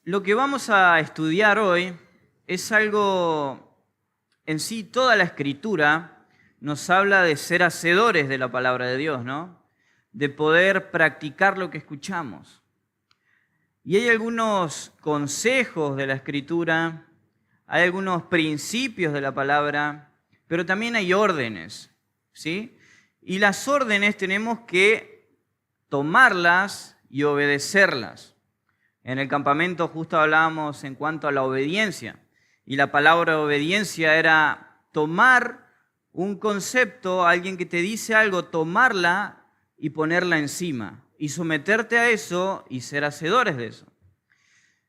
Lo que vamos a estudiar hoy es algo en sí, toda la Escritura nos habla de ser hacedores de la palabra de Dios, ¿no? De poder practicar lo que escuchamos. Y hay algunos consejos de la Escritura, hay algunos principios de la palabra, pero también hay órdenes, ¿sí? Y las órdenes tenemos que tomarlas y obedecerlas. En el campamento justo hablábamos en cuanto a la obediencia, y la palabra obediencia era tomar un concepto, alguien que te dice algo, tomarla y ponerla encima, y someterte a eso y ser hacedores de eso.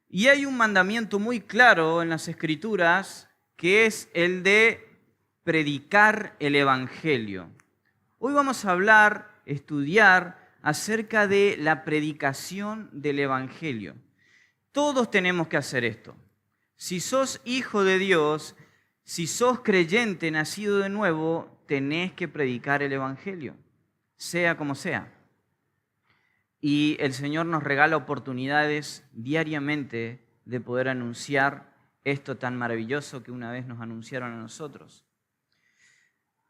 Y hay un mandamiento muy claro en las Escrituras, que es el de predicar el Evangelio. Hoy vamos a hablar, estudiar acerca de la predicación del Evangelio. Todos tenemos que hacer esto. Si sos hijo de Dios, si sos creyente, nacido de nuevo, tenés que predicar el Evangelio, sea como sea. Y el Señor nos regala oportunidades diariamente de poder anunciar esto tan maravilloso que una vez nos anunciaron a nosotros.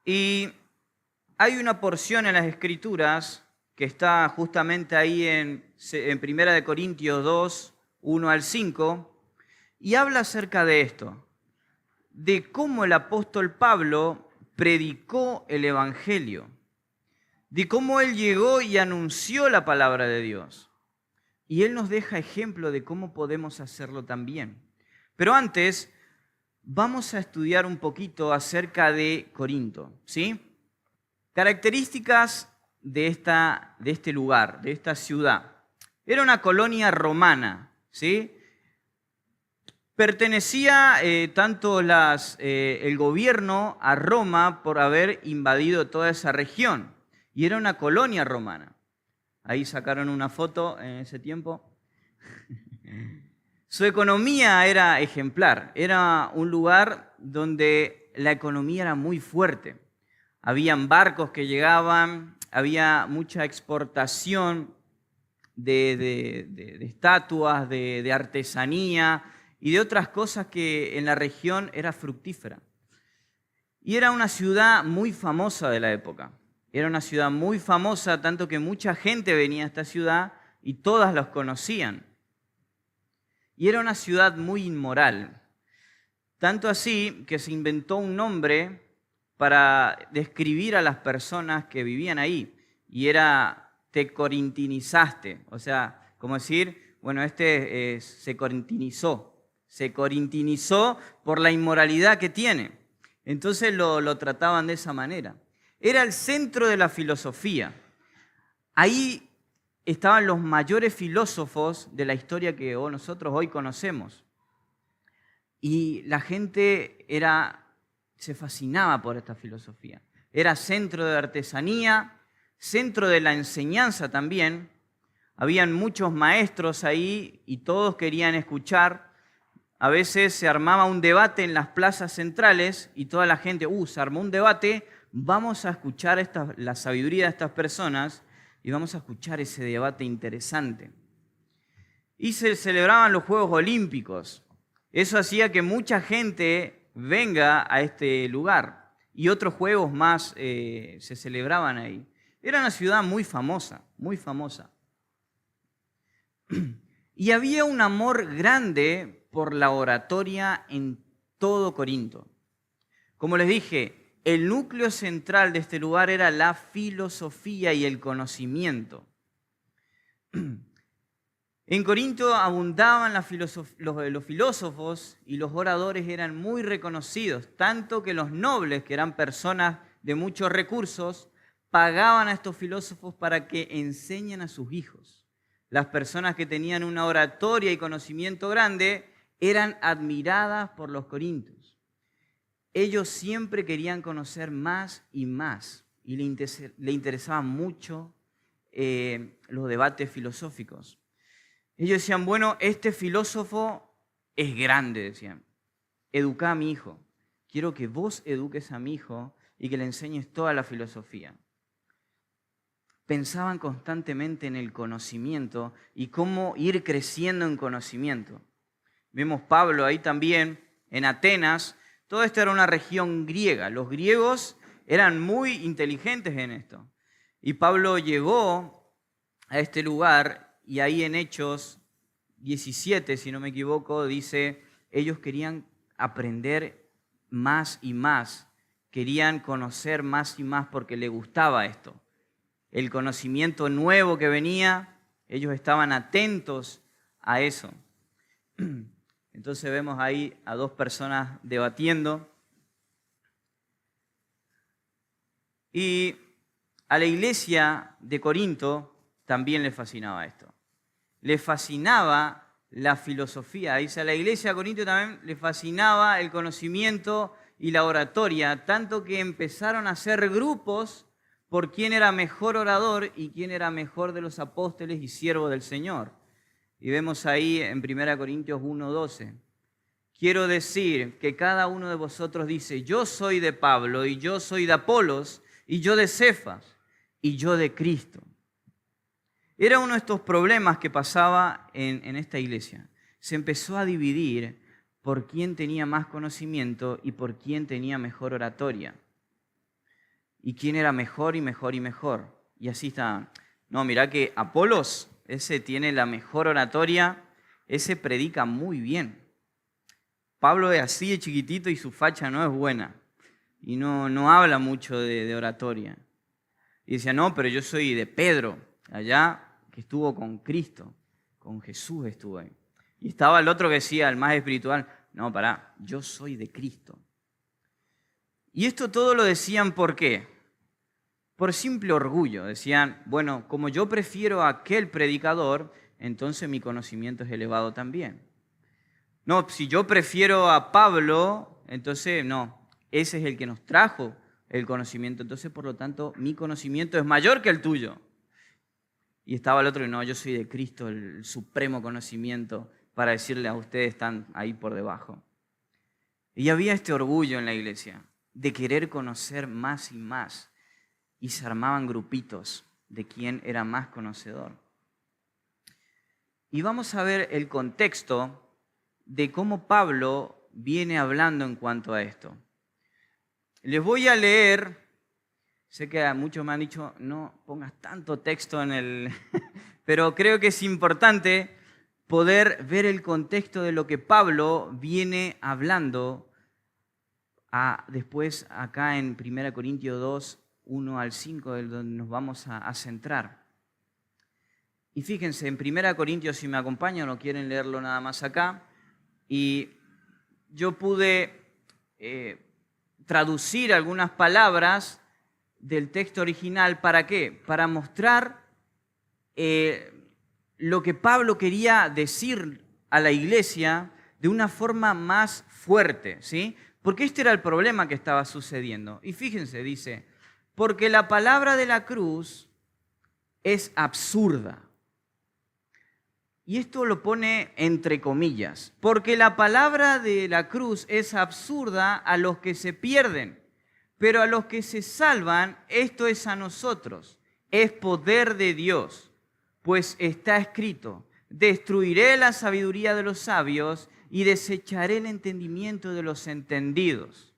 Y hay una porción en las Escrituras que está justamente ahí en 1 Corintios 2, 1 al 5, y habla acerca de esto, de cómo el apóstol Pablo predicó el Evangelio, de cómo él llegó y anunció la palabra de Dios. Y él nos deja ejemplo de cómo podemos hacerlo también. Pero antes, vamos a estudiar un poquito acerca de Corinto, ¿sí? Características de este lugar, de esta ciudad. Era una colonia romana, ¿sí? Pertenecía tanto el gobierno a Roma por haber invadido toda esa región. Y era una colonia romana. Ahí sacaron una foto en ese tiempo. Su economía era ejemplar. Era un lugar donde la economía era muy fuerte. Habían barcos que llegaban, había mucha exportación de estatuas, de artesanía y de otras cosas que en la región era fructífera. Y era una ciudad muy famosa de la época. Era una ciudad muy famosa, tanto que mucha gente venía a esta ciudad y todas los conocían. Y era una ciudad muy inmoral. Tanto así que se inventó un nombre para describir a las personas que vivían ahí. Y era te corintinizaste. O sea, como decir, bueno, se corintinizó. Se corintinizó por la inmoralidad que tiene. Entonces lo trataban de esa manera. Era el centro de la filosofía. Ahí estaban los mayores filósofos de la historia que nosotros hoy conocemos. Y la gente se fascinaba por esta filosofía. Era centro de artesanía, centro de la enseñanza también. Habían muchos maestros ahí y todos querían escuchar. A veces se armaba un debate en las plazas centrales y toda la gente, se armó un debate, vamos a escuchar la sabiduría de estas personas y vamos a escuchar ese debate interesante. Y se celebraban los Juegos Olímpicos. Eso hacía que mucha gente venga a este lugar y otros juegos más se celebraban ahí. Era una ciudad muy famosa, muy famosa. Y había un amor grande por la oratoria en todo Corinto. Como les dije, el núcleo central de este lugar era la filosofía y el conocimiento. En Corinto abundaban los filósofos y los oradores eran muy reconocidos, tanto que los nobles, que eran personas de muchos recursos, pagaban a estos filósofos para que enseñen a sus hijos. Las personas que tenían una oratoria y conocimiento grande eran admiradas por los corintios. Ellos siempre querían conocer más y más y le interesaban mucho los debates filosóficos. Ellos decían, bueno, este filósofo es grande, decían. Educá a mi hijo. Quiero que vos eduques a mi hijo y que le enseñes toda la filosofía. Pensaban constantemente en el conocimiento y cómo ir creciendo en conocimiento. Vemos Pablo ahí también, en Atenas. Todo esto era una región griega. Los griegos eran muy inteligentes en esto. Y Pablo llegó a este lugar y ahí en Hechos 17, si no me equivoco, dice, ellos querían aprender más y más, querían conocer más y más porque les gustaba esto. El conocimiento nuevo que venía, ellos estaban atentos a eso. Entonces vemos ahí a dos personas debatiendo. Y a la iglesia de Corinto también le fascinaba esto. Le fascinaba la filosofía. Dice, a la iglesia de Corinto también le fascinaba el conocimiento y la oratoria, tanto que empezaron a hacer grupos por quién era mejor orador y quién era mejor de los apóstoles y siervo del Señor. Y vemos ahí en 1 Corintios 1:12. Quiero decir que cada uno de vosotros dice, yo soy de Pablo, y yo soy de Apolos, y yo de Cefas, y yo de Cristo. Era uno de estos problemas que pasaba en esta iglesia. Se empezó a dividir por quién tenía más conocimiento y por quién tenía mejor oratoria. Y quién era mejor y mejor y mejor. Y así estaban. No, mirá que Apolos, ese tiene la mejor oratoria, ese predica muy bien. Pablo es así de chiquitito y su facha no es buena. Y no habla mucho de oratoria. Y decía, no, pero yo soy de Pedro, allá que estuvo con Cristo, con Jesús estuvo ahí. Y estaba el otro que decía, el más espiritual, no, pará, yo soy de Cristo. Y esto todo lo decían, ¿por qué? Por simple orgullo. Decían, bueno, como yo prefiero a aquel predicador, entonces mi conocimiento es elevado también. No, si yo prefiero a Pablo, entonces no, ese es el que nos trajo el conocimiento. Entonces, por lo tanto, mi conocimiento es mayor que el tuyo. Y estaba el otro y no, yo soy de Cristo, el supremo conocimiento, para decirle a ustedes están ahí por debajo. Y había este orgullo en la iglesia de querer conocer más y más. Y se armaban grupitos de quién era más conocedor. Y vamos a ver el contexto de cómo Pablo viene hablando en cuanto a esto. Les voy a leer, sé que a muchos me han dicho, no pongas tanto texto en el... pero creo que es importante poder ver el contexto de lo que Pablo viene hablando después acá en 1 Corintios 2, 1 al 5, donde nos vamos a centrar. Y fíjense, en 1 Corintios, si me acompañan o quieren leerlo nada más acá, y yo pude traducir algunas palabras del texto original. ¿Para qué? Para mostrar lo que Pablo quería decir a la iglesia de una forma más fuerte, ¿sí? Porque este era el problema que estaba sucediendo. Y fíjense, dice, porque la palabra de la cruz es absurda. Y esto lo pone entre comillas, porque la palabra de la cruz es absurda a los que se pierden, pero a los que se salvan, esto es a nosotros, es poder de Dios, pues está escrito, destruiré la sabiduría de los sabios y desecharé el entendimiento de los entendidos.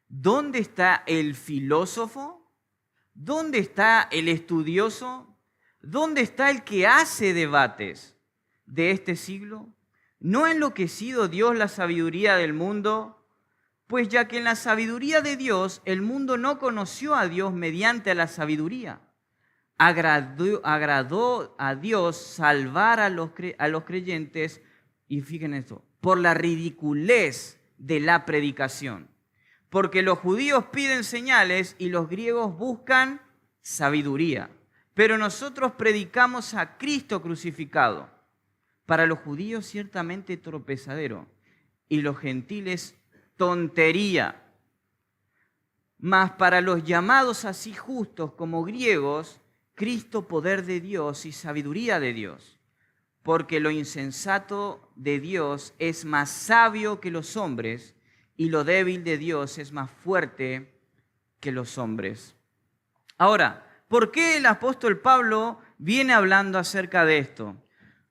¿Dónde está el filósofo? ¿Dónde está el estudioso? ¿Dónde está el que hace debates de este siglo? ¿No ha enloquecido Dios la sabiduría del mundo? Pues ya que en la sabiduría de Dios el mundo no conoció a Dios mediante la sabiduría. Agradó a Dios salvar a los creyentes, y fíjense esto, por la ridiculez de la predicación. Porque los judíos piden señales y los griegos buscan sabiduría. Pero nosotros predicamos a Cristo crucificado. Para los judíos ciertamente tropezadero y los gentiles tontería. Mas para los llamados así justos como griegos, Cristo poder de Dios y sabiduría de Dios. Porque lo insensato de Dios es más sabio que los hombres y lo débil de Dios es más fuerte que los hombres. Ahora, ¿por qué el apóstol Pablo viene hablando acerca de esto?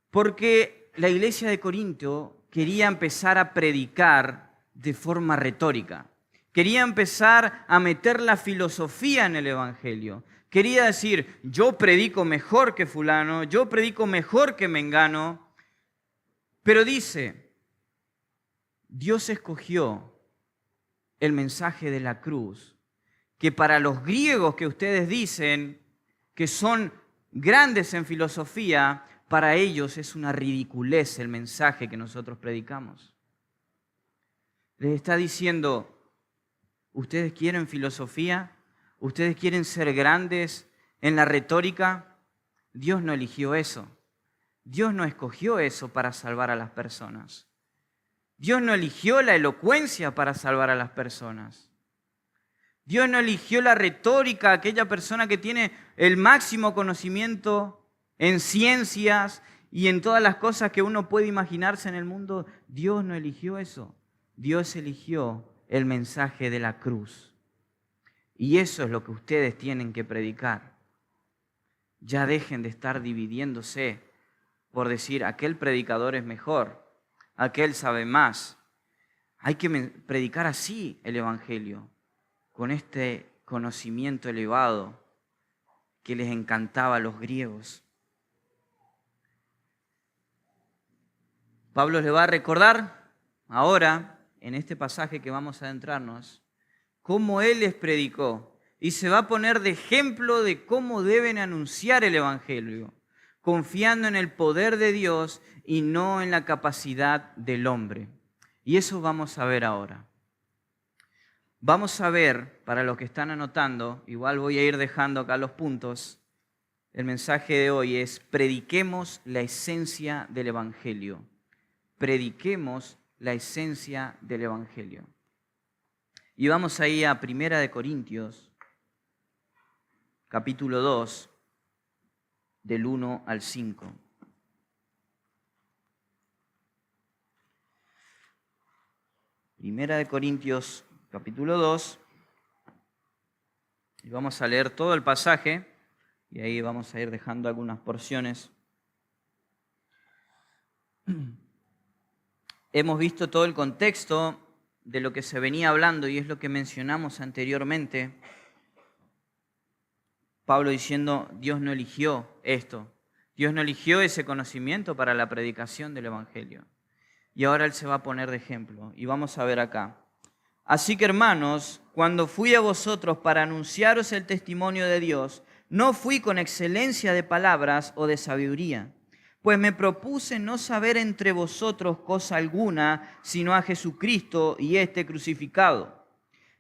Porque la iglesia de Corinto quería empezar a predicar de forma retórica. Quería empezar a meter la filosofía en el evangelio. Quería decir, yo predico mejor que fulano, yo predico mejor que mengano. Pero dice, Dios escogió el mensaje de la cruz, que para los griegos que ustedes dicen que son grandes en filosofía, para ellos es una ridiculez el mensaje que nosotros predicamos. Les está diciendo, ¿ustedes quieren filosofía? ¿Ustedes quieren ser grandes en la retórica? Dios no eligió eso. Dios no escogió eso para salvar a las personas. Dios no eligió la elocuencia para salvar a las personas. Dios no eligió la retórica, aquella persona que tiene el máximo conocimiento en ciencias y en todas las cosas que uno puede imaginarse en el mundo. Dios no eligió eso. Dios eligió el mensaje de la cruz. Y eso es lo que ustedes tienen que predicar. Ya dejen de estar dividiéndose por decir, aquel predicador es mejor, aquel sabe más. Hay que predicar así el evangelio, con este conocimiento elevado que les encantaba a los griegos. Pablo le va a recordar ahora, en este pasaje que vamos a adentrarnos, cómo él les predicó y se va a poner de ejemplo de cómo deben anunciar el evangelio, confiando en el poder de Dios y no en la capacidad del hombre. Y eso vamos a ver ahora. Vamos a ver, para los que están anotando, igual voy a ir dejando acá los puntos, el mensaje de hoy es: prediquemos la esencia del evangelio. Prediquemos la esencia del evangelio. Y vamos ahí a 1 Corintios, capítulo 2, del 1 al 5. Primera de Corintios, capítulo 2, y vamos a leer todo el pasaje, y ahí vamos a ir dejando algunas porciones. Hemos visto todo el contexto de lo que se venía hablando, y es lo que mencionamos anteriormente. Pablo diciendo, Dios no eligió esto. Dios no eligió ese conocimiento para la predicación del evangelio. Y ahora él se va a poner de ejemplo. Y vamos a ver acá. Así que, hermanos, cuando fui a vosotros para anunciaros el testimonio de Dios, no fui con excelencia de palabras o de sabiduría, pues me propuse no saber entre vosotros cosa alguna, sino a Jesucristo y este crucificado.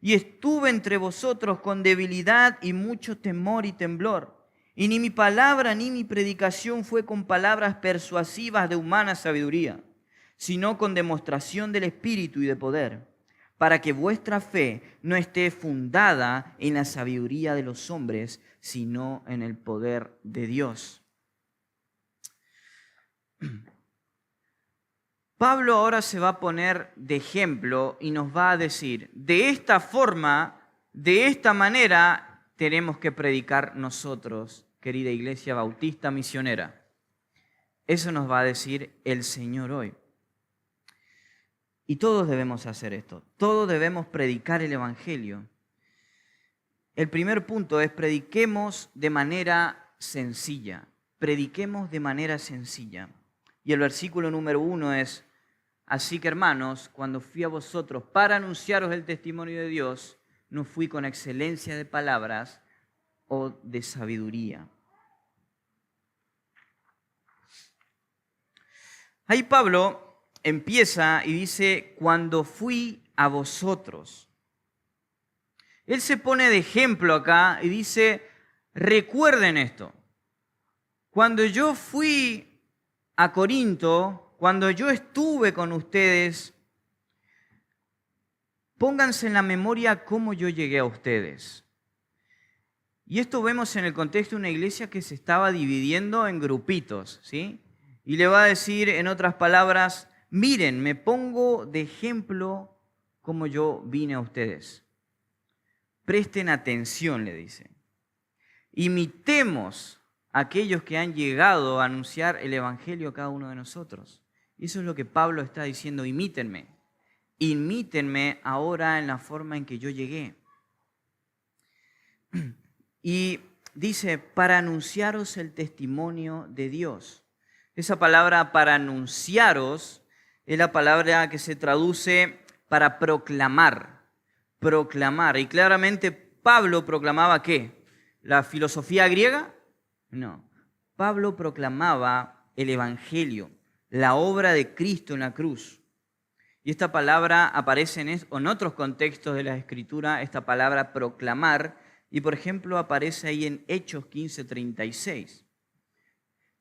Y estuve entre vosotros con debilidad y mucho temor y temblor. Y ni mi palabra ni mi predicación fue con palabras persuasivas de humana sabiduría, sino con demostración del Espíritu y de poder, para que vuestra fe no esté fundada en la sabiduría de los hombres, sino en el poder de Dios. Pablo ahora se va a poner de ejemplo y nos va a decir, de esta forma, de esta manera, tenemos que predicar nosotros, querida Iglesia Bautista Misionera. Eso nos va a decir el Señor hoy. Y todos debemos hacer esto, todos debemos predicar el Evangelio. El primer punto es prediquemos de manera sencilla, prediquemos de manera sencilla. Y el versículo número 1 es, así que hermanos, cuando fui a vosotros para anunciaros el testimonio de Dios, no fui con excelencia de palabras o de sabiduría. Ahí Pablo empieza y dice, cuando fui a vosotros. Él se pone de ejemplo acá y dice, recuerden esto. Cuando yo fui a Corinto, cuando yo estuve con ustedes, pónganse en la memoria cómo yo llegué a ustedes. Y esto vemos en el contexto de una iglesia que se estaba dividiendo en grupitos, ¿sí? Y le va a decir, en otras palabras, miren, me pongo de ejemplo como yo vine a ustedes. Presten atención, le dice. Imitemos a aquellos que han llegado a anunciar el Evangelio a cada uno de nosotros. Y eso es lo que Pablo está diciendo, imítenme. Imítenme ahora en la forma en que yo llegué. Y dice, para anunciaros el testimonio de Dios. Esa palabra para anunciaros es la palabra que se traduce para proclamar. Proclamar. Y claramente Pablo proclamaba ¿qué? ¿La filosofía griega? No. Pablo proclamaba el Evangelio, la obra de Cristo en la cruz. Y esta palabra aparece en otros contextos de la Escritura, esta palabra proclamar, y por ejemplo aparece ahí en Hechos 15:36.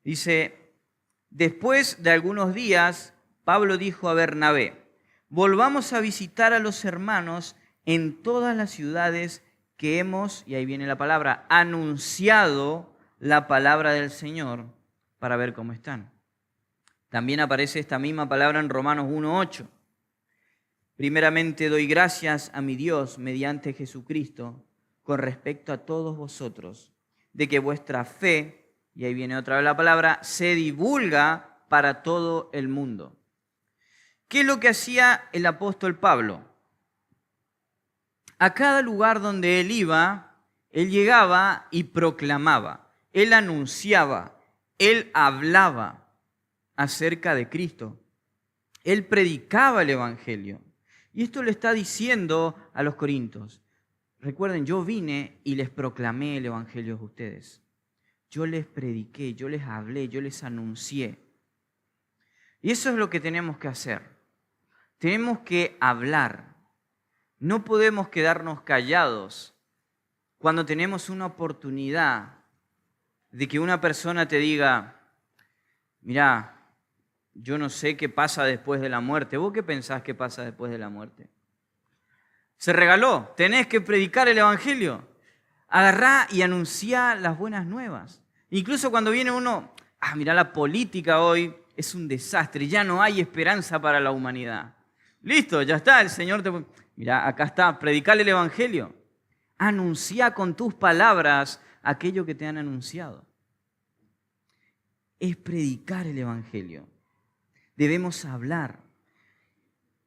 Dice, después de algunos días, Pablo dijo a Bernabé, volvamos a visitar a los hermanos en todas las ciudades que hemos, y ahí viene la palabra, anunciado la palabra del Señor para ver cómo están. También aparece esta misma palabra en Romanos 1:8. Primeramente doy gracias a mi Dios mediante Jesucristo con respecto a todos vosotros, de que vuestra fe, y ahí viene otra vez la palabra, se divulga para todo el mundo. ¿Qué es lo que hacía el apóstol Pablo? A cada lugar donde él iba, él llegaba y proclamaba, él anunciaba, él hablaba acerca de Cristo. Él predicaba el Evangelio. Y esto le está diciendo a los corintios. Recuerden, yo vine y les proclamé el Evangelio a ustedes. Yo les prediqué, yo les hablé, yo les anuncié. Y eso es lo que tenemos que hacer. Tenemos que hablar. No podemos quedarnos callados cuando tenemos una oportunidad de que una persona te diga, mirá, yo no sé qué pasa después de la muerte. ¿Vos qué pensás que pasa después de la muerte? Se regaló, tenés que predicar el Evangelio. Agarrá y anunciá las buenas nuevas. Incluso cuando viene uno, mirá, la política hoy es un desastre, ya no hay esperanza para la humanidad. Listo, ya está, el Señor te... Mirá, acá está, predicar el Evangelio. Anunciá con tus palabras aquello que te han anunciado. Es predicar el Evangelio. Debemos hablar.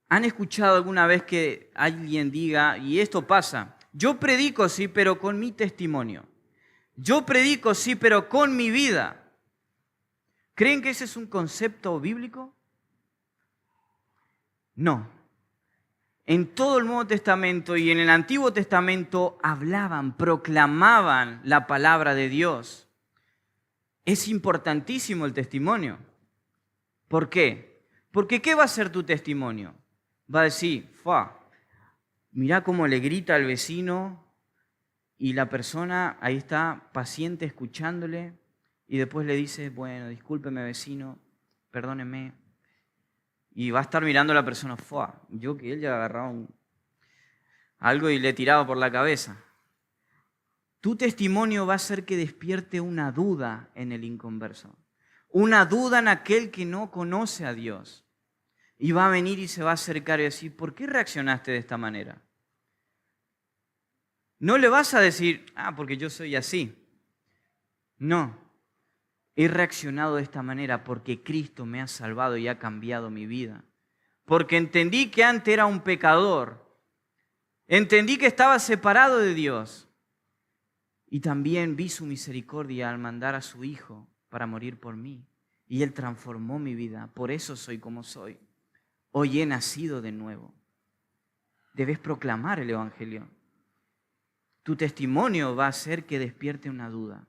¿Han escuchado alguna vez que alguien diga, y esto pasa, yo predico sí, pero con mi testimonio? Yo predico sí, pero con mi vida. ¿Creen que ese es un concepto bíblico? No. En todo el Nuevo Testamento y en el Antiguo Testamento hablaban, proclamaban la palabra de Dios. Es importantísimo el testimonio. ¿Por qué? Porque ¿qué va a ser tu testimonio? Va a decir, mirá cómo le grita al vecino y la persona ahí está paciente escuchándole y después le dice, bueno, discúlpeme vecino, perdóneme. Y va a estar mirando a la persona, yo que él ya agarraba algo y le tiraba por la cabeza. Tu testimonio va a hacer que despierte una duda en el inconverso. Una duda en aquel que no conoce a Dios. Y va a venir y se va a acercar y decir, ¿por qué reaccionaste de esta manera? No le vas a decir, porque yo soy así. No. He reaccionado de esta manera porque Cristo me ha salvado y ha cambiado mi vida. Porque entendí que antes era un pecador. Entendí que estaba separado de Dios. Y también vi su misericordia al mandar a su Hijo para morir por mí. Y Él transformó mi vida. Por eso soy como soy. Hoy he nacido de nuevo. Debes proclamar el Evangelio. Tu testimonio va a hacer que despierte una duda.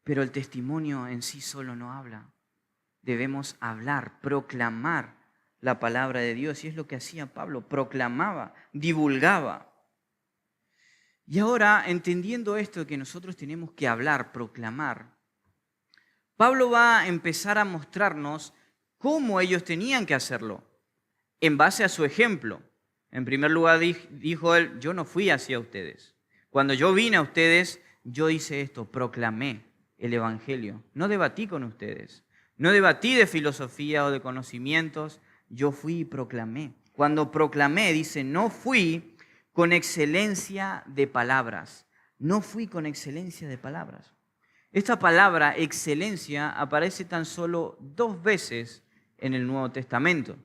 Pero el testimonio en sí solo no habla. Debemos hablar, proclamar la palabra de Dios. Y es lo que hacía Pablo, proclamaba, divulgaba. Y ahora, entendiendo esto de que nosotros tenemos que hablar, proclamar, Pablo va a empezar a mostrarnos cómo ellos tenían que hacerlo, en base a su ejemplo. En primer lugar dijo él, yo no fui hacia ustedes. Cuando yo vine a ustedes, yo hice esto, proclamé el Evangelio. No debatí con ustedes, no debatí de filosofía o de conocimientos, yo fui y proclamé. Cuando proclamé, dice, no fui con excelencia de palabras. No fui con excelencia de palabras. Esta palabra excelencia aparece tan solo 2 veces en el Nuevo Testamento.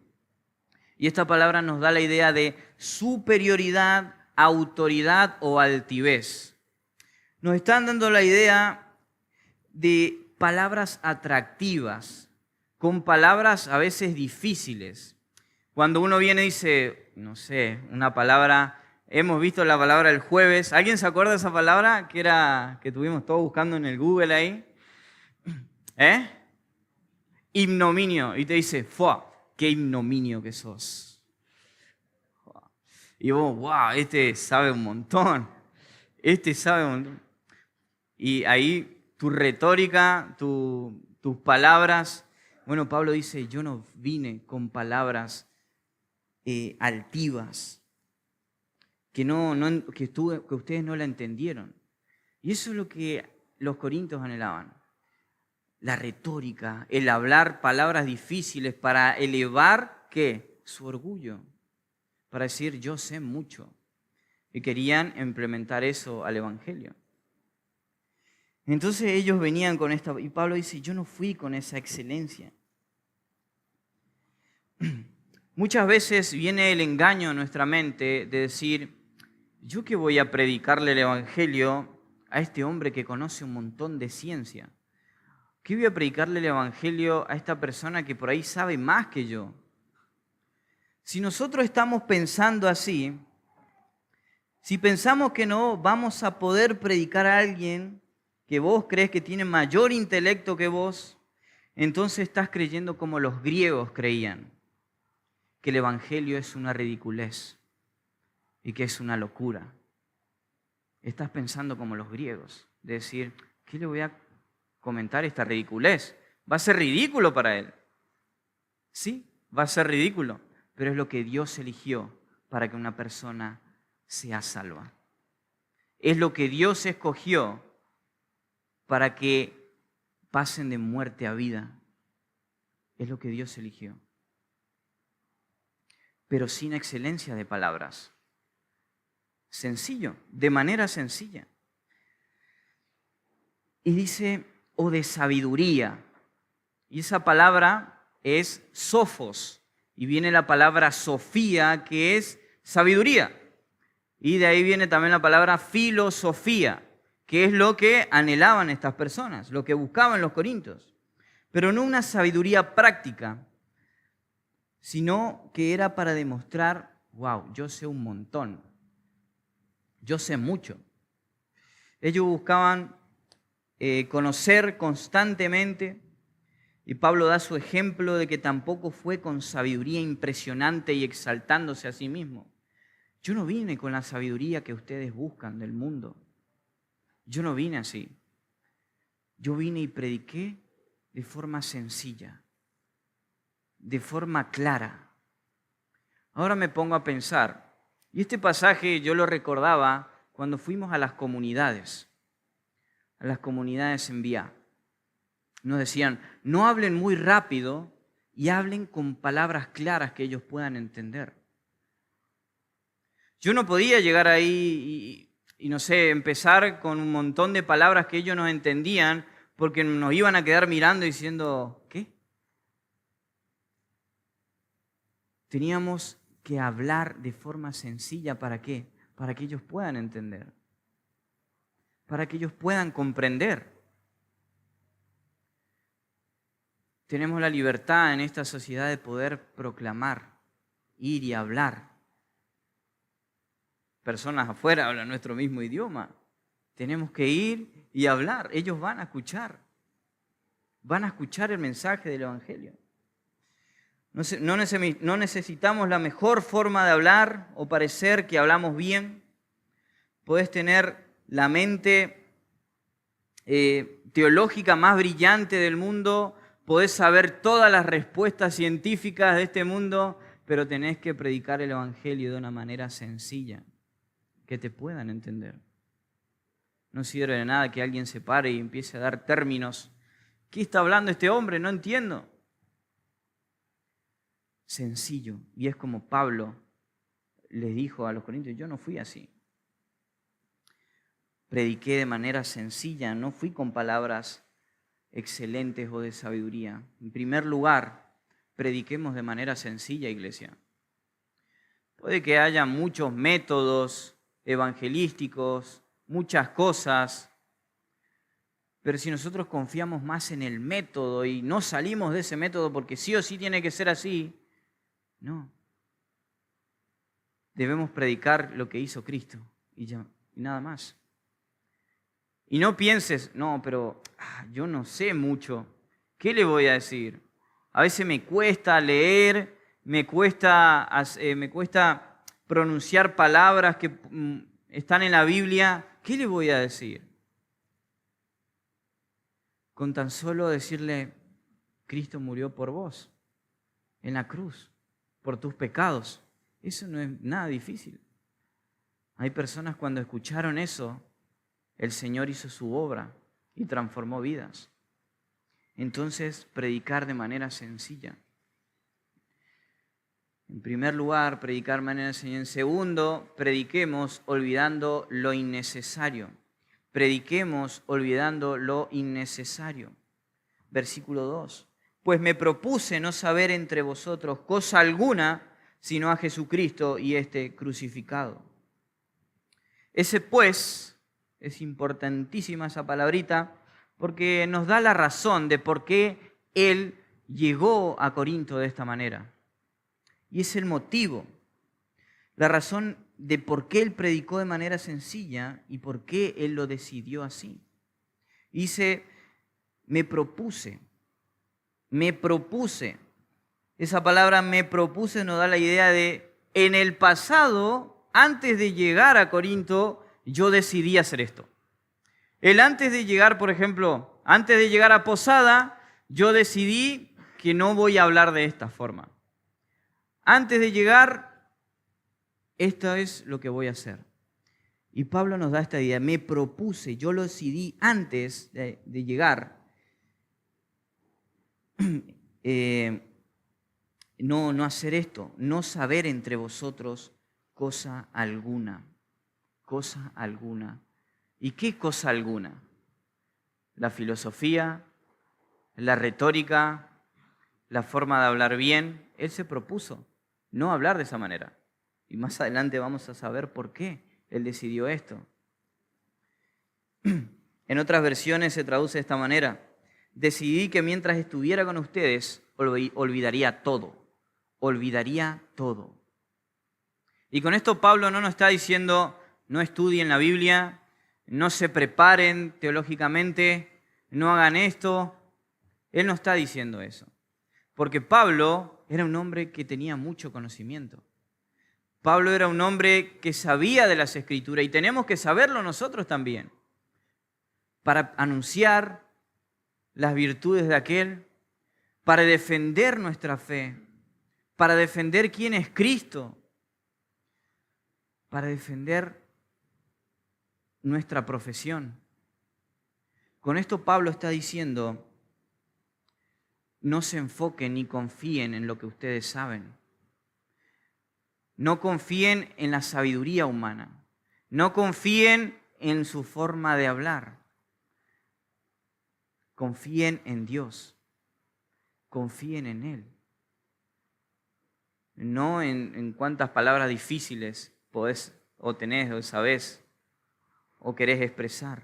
Y esta palabra nos da la idea de superioridad, autoridad o altivez. Nos están dando la idea de palabras atractivas, con palabras a veces difíciles. Cuando uno viene y dice, no sé, una palabra, hemos visto la palabra el jueves. ¿Alguien se acuerda de esa palabra que tuvimos todos buscando en el Google ahí? Ignominio. Y te dice, ¡fua! ¡Qué ignominio que sos! Y vos, ¡wow! Este sabe un montón. Este sabe un montón. Y ahí tu retórica, tus palabras. Bueno, Pablo dice, yo no vine con palabras altivas, que ustedes no la entendieron. Y eso es lo que los corintios anhelaban. La retórica, el hablar palabras difíciles para elevar, ¿qué? Su orgullo. Para decir, yo sé mucho. Y querían implementar eso al Evangelio. Entonces ellos venían con esta, y Pablo dice, yo no fui con esa excelencia. Muchas veces viene el engaño en nuestra mente de decir, ¿yo qué voy a predicarle el Evangelio a este hombre que conoce un montón de ciencia? ¿Qué voy a predicarle el Evangelio a esta persona que por ahí sabe más que yo? Si nosotros estamos pensando así, si pensamos que no vamos a poder predicar a alguien que vos crees que tiene mayor intelecto que vos, entonces estás creyendo como los griegos creían, que el Evangelio es una ridiculez y que es una locura. Estás pensando como los griegos, de decir, ¿qué le voy a comentar esta ridiculez? Va a ser ridículo para él. Sí, va a ser ridículo, pero es lo que Dios eligió para que una persona sea salva. Es lo que Dios escogió para que pasen de muerte a vida. Es lo que Dios eligió. Pero sin excelencia de palabras. Sencillo, de manera sencilla. Y dice, o de sabiduría. Y esa palabra es sofos. Y viene la palabra sofía, que es sabiduría. Y de ahí viene también la palabra filosofía, que es lo que anhelaban estas personas, lo que buscaban los corintios. Pero no una sabiduría práctica, sino que era para demostrar, wow, yo sé un montón, yo sé mucho. Ellos buscaban conocer constantemente, y Pablo da su ejemplo de que tampoco fue con sabiduría impresionante y exaltándose a sí mismo. Yo no vine con la sabiduría que ustedes buscan del mundo. Yo no vine así. Yo vine y prediqué de forma sencilla, de forma clara. Ahora me pongo a pensar, y este pasaje yo lo recordaba cuando fuimos a las comunidades en Vía. Nos decían, no hablen muy rápido y hablen con palabras claras que ellos puedan entender. Yo no podía llegar ahí y no sé, empezar con un montón de palabras que ellos no entendían porque nos iban a quedar mirando y diciendo, ¿qué? Teníamos que hablar de forma sencilla, ¿para qué? Para que ellos puedan entender, para que ellos puedan comprender. Tenemos la libertad en esta sociedad de poder proclamar, ir y hablar. Personas afuera hablan nuestro mismo idioma. Tenemos que ir y hablar. Ellos van a escuchar. Van a escuchar el mensaje del Evangelio. No necesitamos la mejor forma de hablar o parecer que hablamos bien. Puedes tener la mente teológica más brillante del mundo. Podés saber todas las respuestas científicas de este mundo, pero tenés que predicar el Evangelio de una manera sencilla, que te puedan entender. No sirve de nada que alguien se pare y empiece a dar términos. ¿Qué está hablando este hombre? No entiendo. Sencillo. Y es como Pablo les dijo a los corintios, yo no fui así. prediqué de manera sencilla, no fui con palabras excelentes o de sabiduría. En primer lugar, prediquemos de manera sencilla, iglesia. Puede que haya muchos métodos evangelísticos, muchas cosas, pero si nosotros confiamos más en el método y no salimos de ese método porque sí o sí tiene que ser así, no. Debemos predicar lo que hizo Cristo y nada más. Y no pienses, no, pero yo no sé mucho. ¿Qué le voy a decir? A veces me cuesta leer, me cuesta pronunciar palabras que están en la Biblia. ¿Qué le voy a decir? Con tan solo decirle, Cristo murió por vos en la cruz, por tus pecados. Eso no es nada difícil. Hay personas cuando escucharon eso, el Señor hizo su obra y transformó vidas. Entonces, predicar de manera sencilla. En primer lugar, predicar de manera sencilla. En segundo, prediquemos olvidando lo innecesario. Prediquemos olvidando lo innecesario. Versículo 2. Pues me propuse no saber entre vosotros cosa alguna, sino a Jesucristo y este crucificado. Ese pues, es importantísima esa palabrita, porque nos da la razón de por qué Él llegó a Corinto de esta manera. Y es el motivo, la razón de por qué Él predicó de manera sencilla y por qué Él lo decidió así. Dice, me propuse. Esa palabra me propuse nos da la idea de, en el pasado, antes de llegar a Corinto, yo decidí hacer esto. Él antes de llegar, por ejemplo, antes de llegar a Posada, yo decidí que no voy a hablar de esta forma. Antes de llegar, esto es lo que voy a hacer. Y Pablo nos da esta idea, me propuse, yo lo decidí antes de llegar, no hacer esto, no saber entre vosotros cosa alguna. Cosa alguna. ¿Y qué cosa alguna? La filosofía, la retórica, la forma de hablar bien. Él se propuso no hablar de esa manera. Y más adelante vamos a saber por qué él decidió esto. En otras versiones se traduce de esta manera. Decidí que mientras estuviera con ustedes, olvidaría todo. Olvidaría todo. Y con esto Pablo no nos está diciendo, no estudien la Biblia, no se preparen teológicamente, no hagan esto. Él no está diciendo eso. Porque Pablo era un hombre que tenía mucho conocimiento. Pablo era un hombre que sabía de las Escrituras y tenemos que saberlo nosotros también para anunciar las virtudes de aquel, para defender nuestra fe, para defender quién es Cristo, para defender nuestra profesión. Con esto Pablo está diciendo, no se enfoquen ni confíen en lo que ustedes saben. No confíen en la sabiduría humana. No confíen en su forma de hablar. Confíen en Dios. Confíen en Él. No en cuántas palabras difíciles podés o tenés o sabés o querés expresar.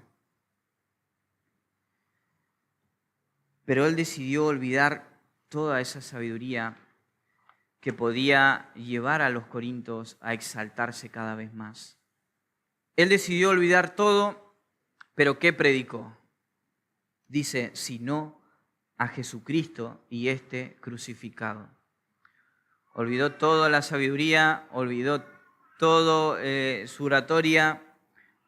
Pero él decidió olvidar toda esa sabiduría que podía llevar a los corintios a exaltarse cada vez más. Él decidió olvidar todo, pero ¿qué predicó? Dice, sino a Jesucristo y este crucificado. Olvidó toda la sabiduría, olvidó todo su oratoria,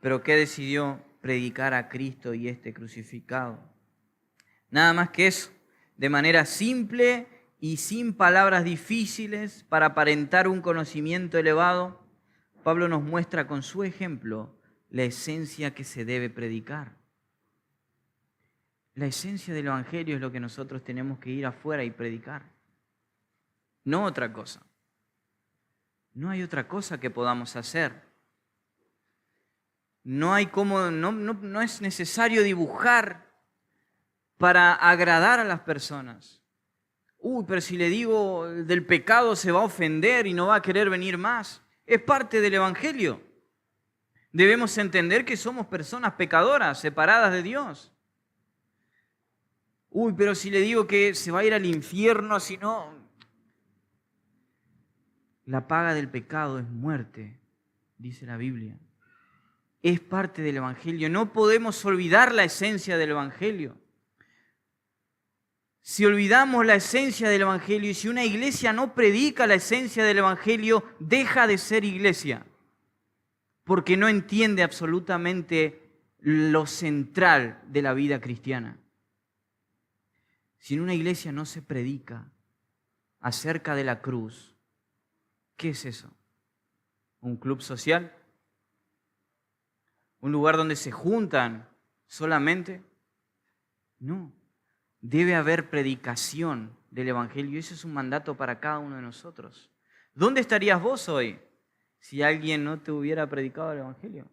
pero ¿qué decidió? Predicar a Cristo y este crucificado. Nada más que eso, de manera simple y sin palabras difíciles para aparentar un conocimiento elevado, Pablo nos muestra con su ejemplo la esencia que se debe predicar. La esencia del Evangelio es lo que nosotros tenemos que ir afuera y predicar. No otra cosa. No hay otra cosa que podamos hacer. No hay cómo, no es necesario dibujar para agradar a las personas. Pero si le digo del pecado se va a ofender y no va a querer venir más. Es parte del Evangelio. Debemos entender que somos personas pecadoras, separadas de Dios. Pero si le digo que se va a ir al infierno, si no... La paga del pecado es muerte, dice la Biblia. Es parte del Evangelio. No podemos olvidar la esencia del Evangelio. Si olvidamos la esencia del Evangelio y si una iglesia no predica la esencia del Evangelio, deja de ser iglesia, porque no entiende absolutamente lo central de la vida cristiana. Si en una iglesia no se predica acerca de la cruz, ¿qué es eso? ¿Un club social? ¿Un lugar donde se juntan solamente? No. Debe haber predicación del Evangelio y eso es un mandato para cada uno de nosotros. ¿Dónde estarías vos hoy si alguien no te hubiera predicado el Evangelio?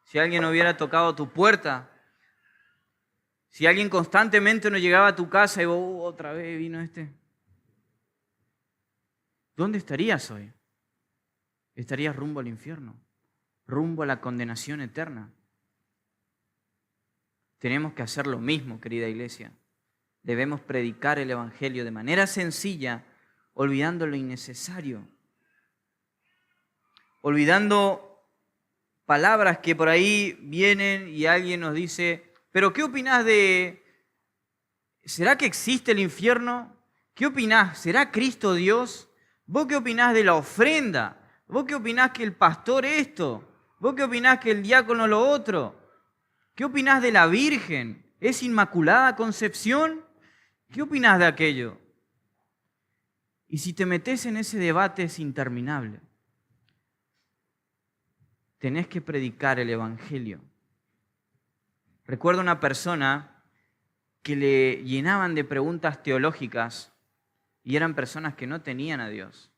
Si alguien no hubiera tocado tu puerta, si alguien constantemente no llegaba a tu casa y vos, otra vez vino este. ¿Dónde estarías hoy? Estarías rumbo al infierno, rumbo a la condenación eterna. Tenemos que hacer lo mismo, querida iglesia. Debemos predicar el Evangelio de manera sencilla, olvidando lo innecesario. Olvidando palabras que por ahí vienen y alguien nos dice, pero ¿qué opinás de... ¿Será que existe el infierno? ¿Qué opinás? ¿Será Cristo Dios? ¿Vos qué opinás de la ofrenda? ¿Vos qué opinás que el pastor esto? ¿Vos qué opinás que el diácono lo otro? ¿Qué opinás de la Virgen? ¿Es Inmaculada Concepción? ¿Qué opinás de aquello? Y si te metes en ese debate es interminable. Tenés que predicar el Evangelio. Recuerdo una persona que le llenaban de preguntas teológicas y eran personas que no tenían a Dios.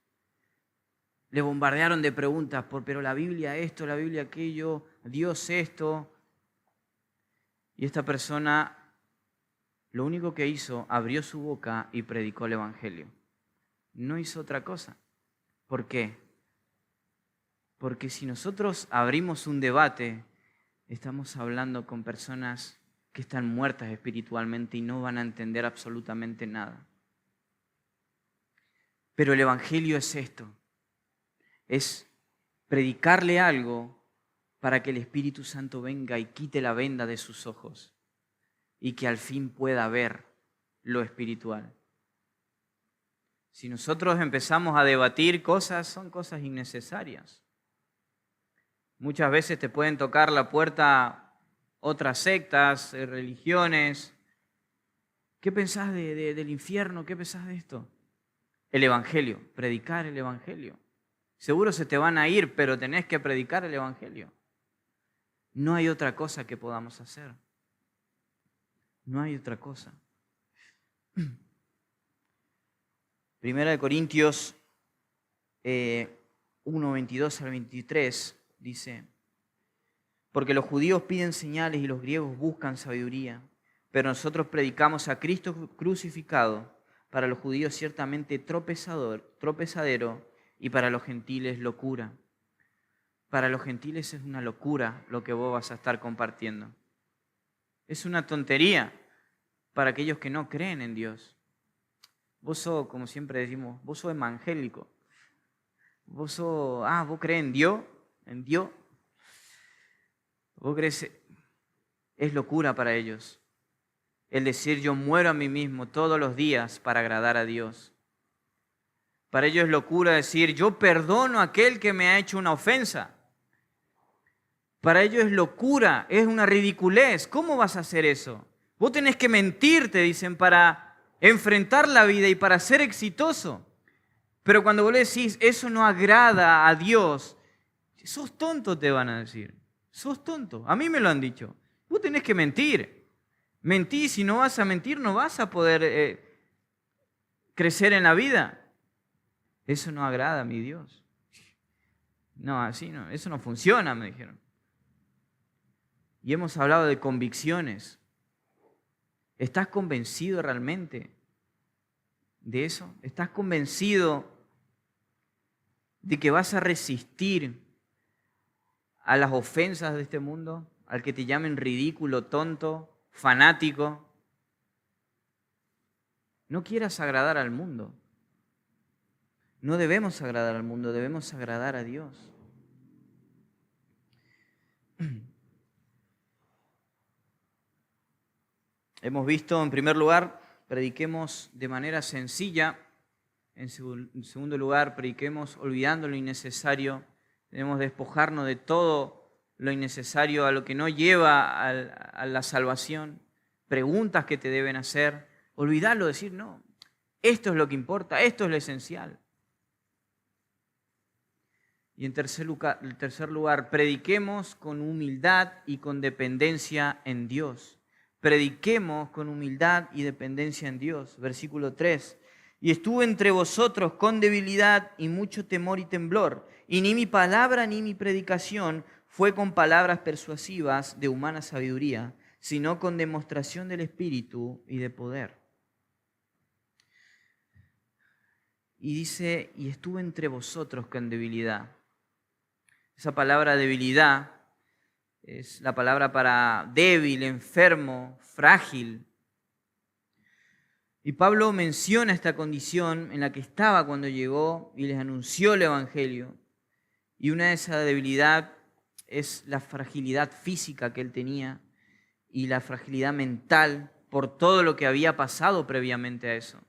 Le bombardearon de preguntas, pero la Biblia esto, la Biblia aquello, Dios esto. Y esta persona lo único que hizo, abrió su boca y predicó el Evangelio. No hizo otra cosa. ¿Por qué? Porque si nosotros abrimos un debate, estamos hablando con personas que están muertas espiritualmente y no van a entender absolutamente nada. Pero el Evangelio es esto, es predicarle algo para que el Espíritu Santo venga y quite la venda de sus ojos y que al fin pueda ver lo espiritual. Si nosotros empezamos a debatir cosas, son cosas innecesarias. Muchas veces te pueden tocar la puerta otras sectas, religiones. ¿Qué pensás del infierno? ¿Qué pensás de esto? El Evangelio, predicar el Evangelio. Seguro se te van a ir, pero tenés que predicar el Evangelio. No hay otra cosa que podamos hacer. No hay otra cosa. Primera de Corintios 1, 22 al 23 dice, porque los judíos piden señales y los griegos buscan sabiduría, pero nosotros predicamos a Cristo crucificado, para los judíos ciertamente tropezadero y para los gentiles locura. Para los gentiles es una locura lo que vos vas a estar compartiendo. Es una tontería para aquellos que no creen en Dios. Vos sos, como siempre decimos, vos sos evangélico. Vos sos, vos crees en Dios, en Dios. Vos crees, es locura para ellos. El decir yo muero a mí mismo todos los días para agradar a Dios. Para ellos es locura decir yo perdono a aquel que me ha hecho una ofensa. Para ellos es locura, es una ridiculez. ¿Cómo vas a hacer eso? Vos tenés que mentir, te dicen, para enfrentar la vida y para ser exitoso. Pero cuando vos le decís, eso no agrada a Dios, sos tonto, te van a decir. Sos tonto. A mí me lo han dicho. Vos tenés que mentir. Mentí, si no vas a mentir, no vas a poder crecer en la vida. Eso no agrada a mi Dios. No, así no, eso no funciona, me dijeron. Y hemos hablado de convicciones. ¿Estás convencido realmente de eso? ¿Estás convencido de que vas a resistir a las ofensas de este mundo? Al que te llamen ridículo, tonto, fanático. No quieras agradar al mundo. No debemos agradar al mundo, debemos agradar a Dios. Hemos visto, en primer lugar, prediquemos de manera sencilla. En segundo lugar, prediquemos olvidando lo innecesario. Debemos despojarnos de todo lo innecesario, a lo que no lleva a la salvación. Preguntas que te deben hacer. Olvidarlo, decir, no, esto es lo que importa, esto es lo esencial. Y en tercer lugar, prediquemos con humildad y con dependencia en Dios. Prediquemos con humildad y dependencia en Dios. Versículo 3. Y estuve entre vosotros con debilidad y mucho temor y temblor. Y ni mi palabra ni mi predicación fue con palabras persuasivas de humana sabiduría, sino con demostración del Espíritu y de poder. Y dice, y estuve entre vosotros con debilidad. Esa palabra debilidad es la palabra para débil, enfermo, frágil. Y Pablo menciona esta condición en la que estaba cuando llegó y les anunció el Evangelio. Y una de esa debilidad es la fragilidad física que él tenía y la fragilidad mental por todo lo que había pasado previamente a eso.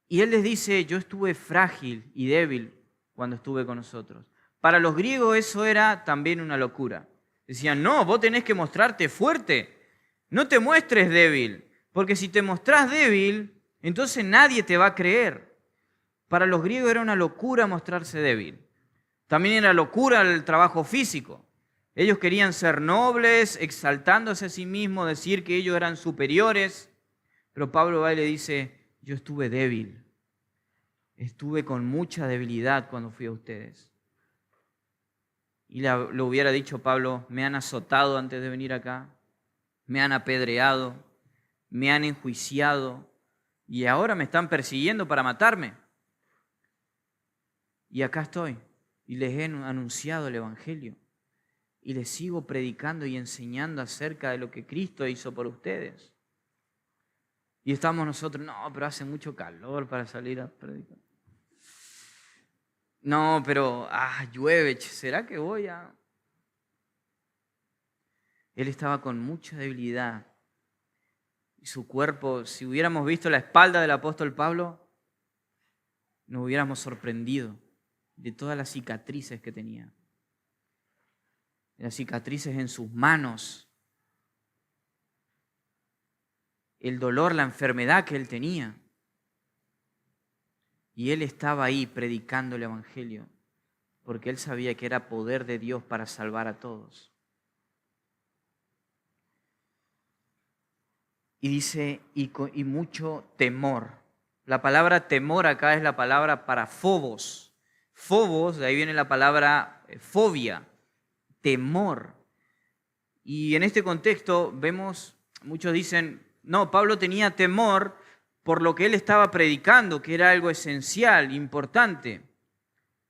Y él les dice, yo estuve frágil y débil cuando estuve con nosotros. Para los griegos eso era también una locura. Decían, no, vos tenés que mostrarte fuerte, no te muestres débil, porque si te mostrás débil, entonces nadie te va a creer. Para los griegos era una locura mostrarse débil. También era locura el trabajo físico. Ellos querían ser nobles, exaltándose a sí mismos, decir que ellos eran superiores. Pero Pablo va y le dice, yo estuve débil. Estuve con mucha debilidad cuando fui a ustedes. Y lo hubiera dicho Pablo, me han azotado antes de venir acá, me han apedreado, me han enjuiciado y ahora me están persiguiendo para matarme. Y acá estoy y les he anunciado el Evangelio y les sigo predicando y enseñando acerca de lo que Cristo hizo por ustedes. Y estamos nosotros, no, pero hace mucho calor para salir a predicar. No, pero llueve, ¿será que voy a...? Él estaba con mucha debilidad. Y su cuerpo, si hubiéramos visto la espalda del apóstol Pablo, nos hubiéramos sorprendido de todas las cicatrices que tenía. Las cicatrices en sus manos. El dolor, la enfermedad que él tenía. Y él estaba ahí predicando el Evangelio, porque él sabía que era poder de Dios para salvar a todos. Y dice, y mucho temor. La palabra temor acá es la palabra para phobos. Phobos, de ahí viene la palabra fobia, temor. Y en este contexto vemos, muchos dicen, no, Pablo tenía temor por lo que él estaba predicando, que era algo esencial, importante.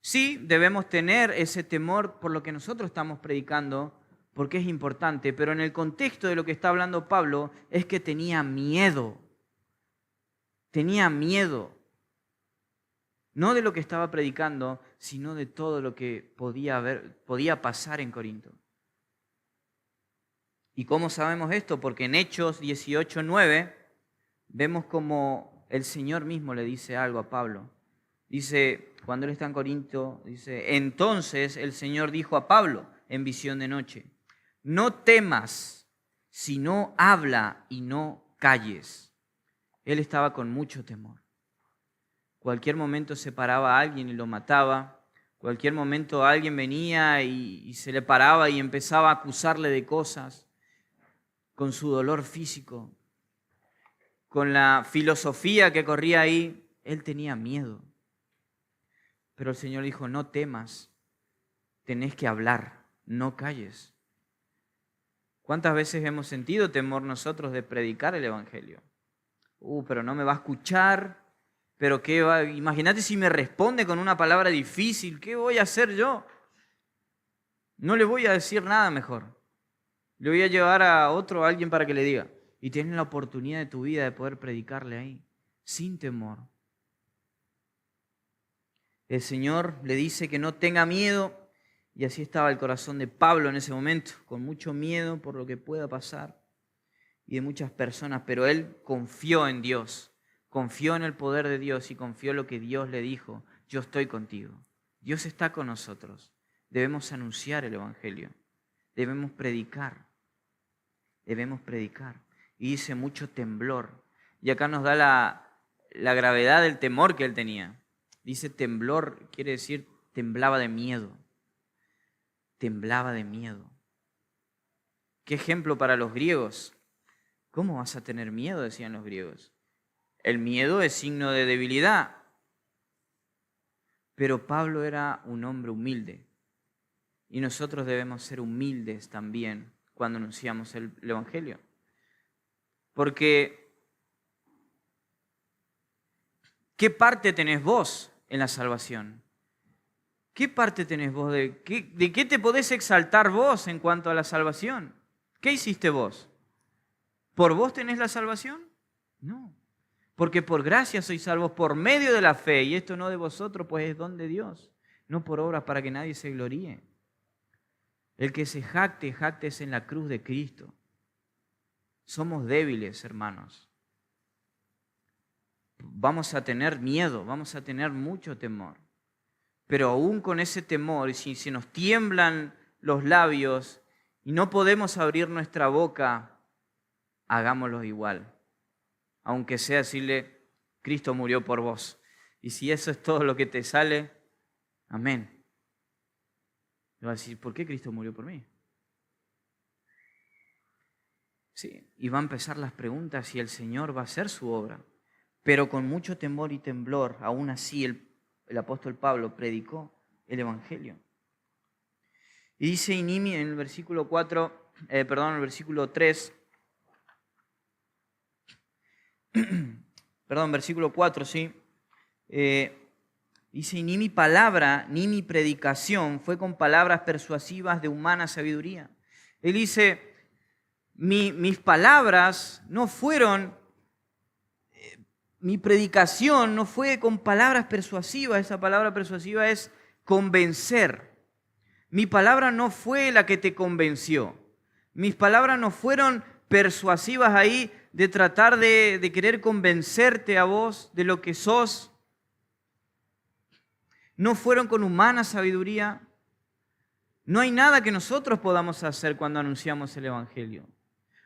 Sí, debemos tener ese temor por lo que nosotros estamos predicando, porque es importante, pero en el contexto de lo que está hablando Pablo es que tenía miedo. Tenía miedo. No de lo que estaba predicando, sino de todo lo que podía pasar en Corinto. ¿Y cómo sabemos esto? Porque en Hechos 18:9 vemos como el Señor mismo le dice algo a Pablo. Dice, cuando él está en Corinto, dice, entonces el Señor dijo a Pablo en visión de noche, no temas, sino habla y no calles. Él estaba con mucho temor. Cualquier momento se paraba a alguien y lo mataba. Cualquier momento alguien venía y se le paraba y empezaba a acusarle de cosas con su dolor físico. Con la filosofía que corría ahí, él tenía miedo. Pero el Señor dijo, no temas, tenés que hablar, no calles. ¿Cuántas veces hemos sentido temor nosotros de predicar el Evangelio? Pero no me va a escuchar, pero ¿qué va? Imagínate si me responde con una palabra difícil, ¿qué voy a hacer yo? No le voy a decir nada mejor. Le voy a llevar a alguien para que le diga. Y tienes la oportunidad de tu vida de poder predicarle ahí, sin temor. El Señor le dice que no tenga miedo, y así estaba el corazón de Pablo en ese momento, con mucho miedo por lo que pueda pasar y de muchas personas, pero él confió en Dios, confió en el poder de Dios y confió en lo que Dios le dijo: yo estoy contigo, Dios está con nosotros. Debemos anunciar el Evangelio, debemos predicar. Y dice mucho temblor. Y acá nos da la gravedad del temor que él tenía. Dice temblor, quiere decir temblaba de miedo. Temblaba de miedo. ¿Qué ejemplo para los griegos? ¿Cómo vas a tener miedo?, decían los griegos. El miedo es signo de debilidad. Pero Pablo era un hombre humilde. Y nosotros debemos ser humildes también cuando anunciamos el Evangelio. Porque, ¿qué parte tenés vos en la salvación? ¿Qué parte tenés vos? ¿De qué te podés exaltar vos en cuanto a la salvación? ¿Qué hiciste vos? ¿Por vos tenés la salvación? No. Porque por gracia sois salvos por medio de la fe, y esto no de vosotros, pues es don de Dios, no por obras para que nadie se gloríe. El que se jacte, jáctese en la cruz de Cristo. Somos débiles, hermanos. Vamos a tener miedo, vamos a tener mucho temor. Pero aún con ese temor, y si nos tiemblan los labios y no podemos abrir nuestra boca, hagámoslo igual. Aunque sea decirle: Cristo murió por vos. Y si eso es todo lo que te sale, amén. Le va a decir: ¿por qué Cristo murió por mí? Sí, y va a empezar las preguntas y el Señor va a hacer su obra. Pero con mucho temor y temblor, aún así el apóstol Pablo predicó el Evangelio. Y dice Inimi en el versículo 3, versículo 4, sí. Dice: ni mi palabra ni mi predicación fue con palabras persuasivas de humana sabiduría. Él dice: mis palabras no fueron, mi predicación no fue con palabras persuasivas. Esa palabra persuasiva es convencer. Mi palabra no fue la que te convenció. Mis palabras no fueron persuasivas ahí de tratar de querer convencerte a vos de lo que sos. No fueron con humana sabiduría. No hay nada que nosotros podamos hacer cuando anunciamos el Evangelio.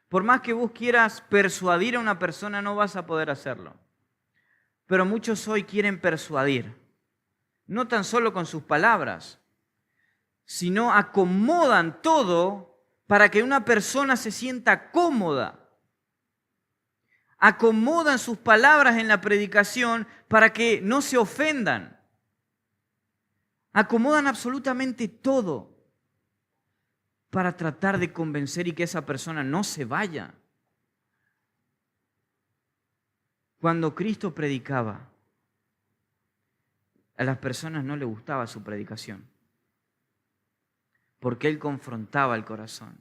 Por más que vos quieras persuadir a una persona, no vas a poder hacerlo. Pero muchos hoy quieren persuadir, no tan solo con sus palabras, sino acomodan todo para que una persona se sienta cómoda. Acomodan sus palabras en la predicación para que no se ofendan. Acomodan absolutamente todo para tratar de convencer y que esa persona no se vaya. Cuando Cristo predicaba, a las personas no les gustaba su predicación, porque Él confrontaba el corazón.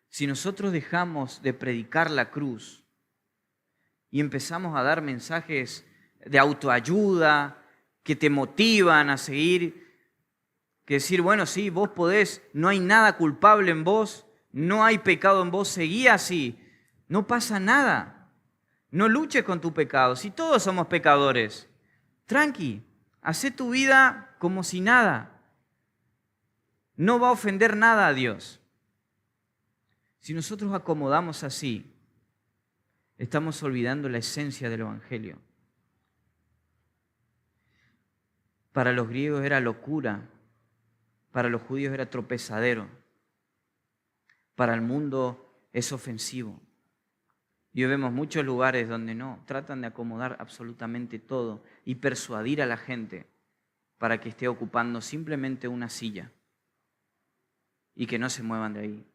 Si nosotros dejamos de predicar la cruz y empezamos a dar mensajes de autoayuda que te motivan a seguir, que decir: bueno, sí, vos podés, no hay nada culpable en vos, no hay pecado en vos, seguí así, no pasa nada. No luches con tu pecado, si todos somos pecadores. Tranqui, hacé tu vida como si nada. No va a ofender nada a Dios. Si nosotros acomodamos así, estamos olvidando la esencia del Evangelio. Para los griegos era locura, para los judíos era tropezadero, para el mundo es ofensivo. Y hoy vemos muchos lugares donde no, tratan de acomodar absolutamente todo y persuadir a la gente para que esté ocupando simplemente una silla y que no se muevan de ahí.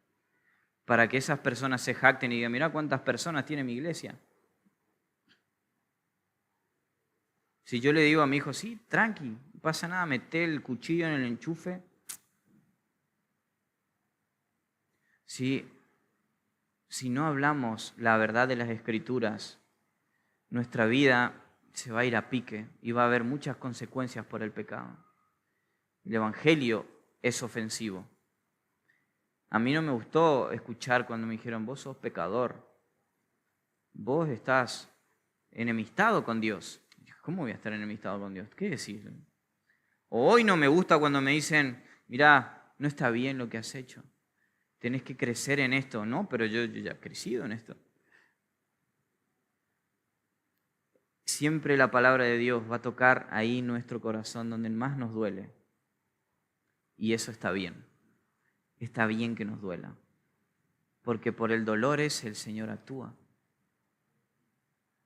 para que esas personas se jacten y digan, mirá cuántas personas tiene mi iglesia. Si yo le digo a mi hijo, sí, tranqui, no pasa nada, mete el cuchillo en el enchufe. Si no hablamos la verdad de las Escrituras, nuestra vida se va a ir a pique y va a haber muchas consecuencias por el pecado. El Evangelio es ofensivo. A mí no me gustó escuchar cuando me dijeron, vos sos pecador, vos estás enemistado con Dios. ¿Cómo voy a estar enemistado con Dios? ¿Qué decir? O hoy no me gusta cuando me dicen, mirá, no está bien lo que has hecho. Tenés que crecer en esto. No, pero yo ya he crecido en esto. Siempre la palabra de Dios va a tocar ahí nuestro corazón donde más nos duele. Y eso está bien. Está bien que nos duela. Porque por el dolor el Señor actúa.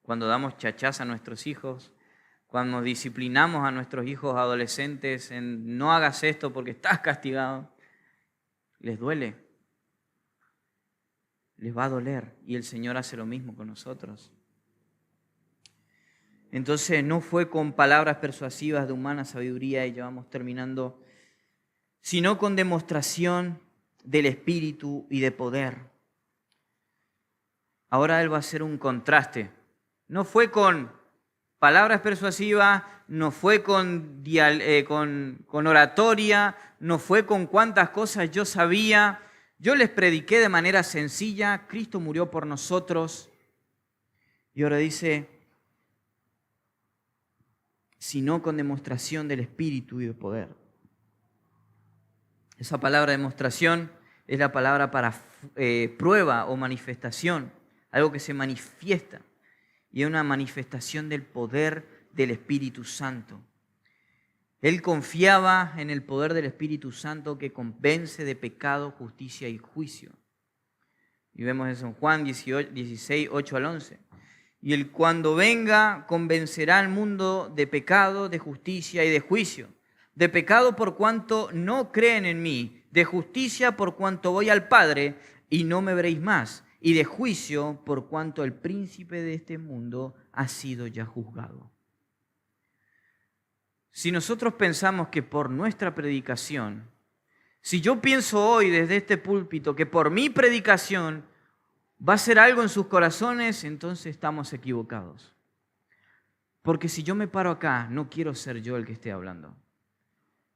Cuando damos chachás a nuestros hijos, cuando disciplinamos a nuestros hijos adolescentes en no hagas esto porque estás castigado, les duele. Les va a doler y el Señor hace lo mismo con nosotros. Entonces no fue con palabras persuasivas de humana sabiduría, y ya vamos terminando, sino con demostración del Espíritu y de poder. Ahora Él va a hacer un contraste. No fue con palabras persuasivas, no fue con oratoria, no fue con cuántas cosas yo sabía. Yo les prediqué de manera sencilla, Cristo murió por nosotros. Y ahora dice, sino con demostración del Espíritu y de poder. Esa palabra demostración es la palabra para prueba o manifestación, algo que se manifiesta. Y es una manifestación del poder del Espíritu Santo. Él confiaba en el poder del Espíritu Santo que convence de pecado, justicia y juicio. Y vemos eso en Juan 16, 8 al 11. Y Él cuando venga convencerá al mundo de pecado, de justicia y de juicio. De pecado por cuanto no creen en mí, de justicia por cuanto voy al Padre y no me veréis más, y de juicio por cuanto el príncipe de este mundo ha sido ya juzgado. Si nosotros pensamos que por nuestra predicación, si yo pienso hoy desde este púlpito que por mi predicación va a ser algo en sus corazones, entonces estamos equivocados. Porque si yo me paro acá, no quiero ser yo el que esté hablando.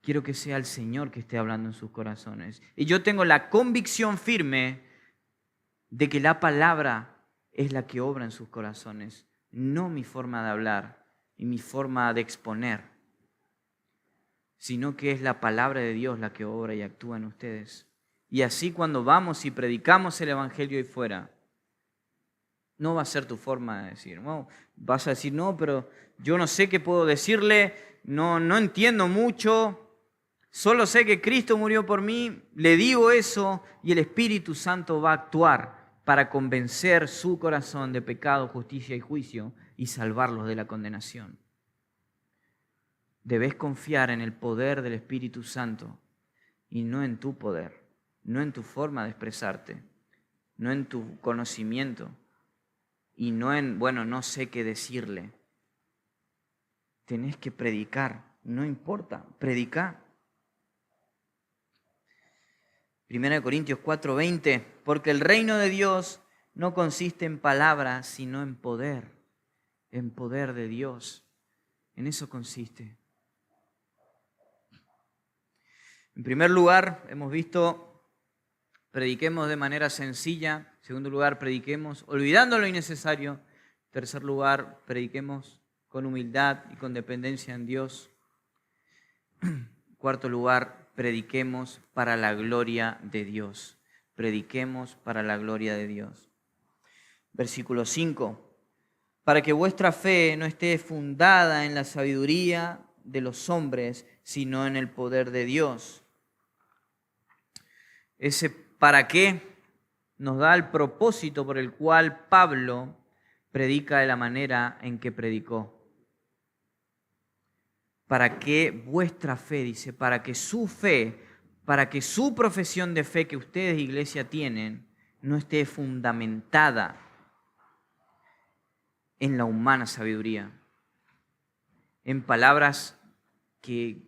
Quiero que sea el Señor que esté hablando en sus corazones. Y yo tengo la convicción firme de que la palabra es la que obra en sus corazones, no mi forma de hablar y mi forma de exponer, sino que es la palabra de Dios la que obra y actúa en ustedes. Y así cuando vamos y predicamos el Evangelio ahí fuera, no va a ser tu forma de decir, no, vas a decir, no, pero yo no sé qué puedo decirle, no entiendo mucho, solo sé que Cristo murió por mí, le digo eso y el Espíritu Santo va a actuar para convencer su corazón de pecado, justicia y juicio y salvarlos de la condenación. Debes confiar en el poder del Espíritu Santo y no en tu poder, no en tu forma de expresarte, no en tu conocimiento y no en, no sé qué decirle. Tenés que predicar, no importa, predicar. 1 Corintios 4:20, porque el reino de Dios no consiste en palabras, sino en poder de Dios. En eso consiste. En primer lugar, hemos visto, prediquemos de manera sencilla. En segundo lugar, prediquemos olvidando lo innecesario. En tercer lugar, prediquemos con humildad y con dependencia en Dios. En cuarto lugar, prediquemos para la gloria de Dios. Prediquemos para la gloria de Dios. Versículo 5. Para que vuestra fe no esté fundada en la sabiduría de los hombres, sino en el poder de Dios. Ese para qué nos da el propósito por el cual Pablo predica de la manera en que predicó. Para que vuestra fe, dice, para que su fe, para que su profesión de fe que ustedes, iglesia, tienen, no esté fundamentada en la humana sabiduría, en palabras que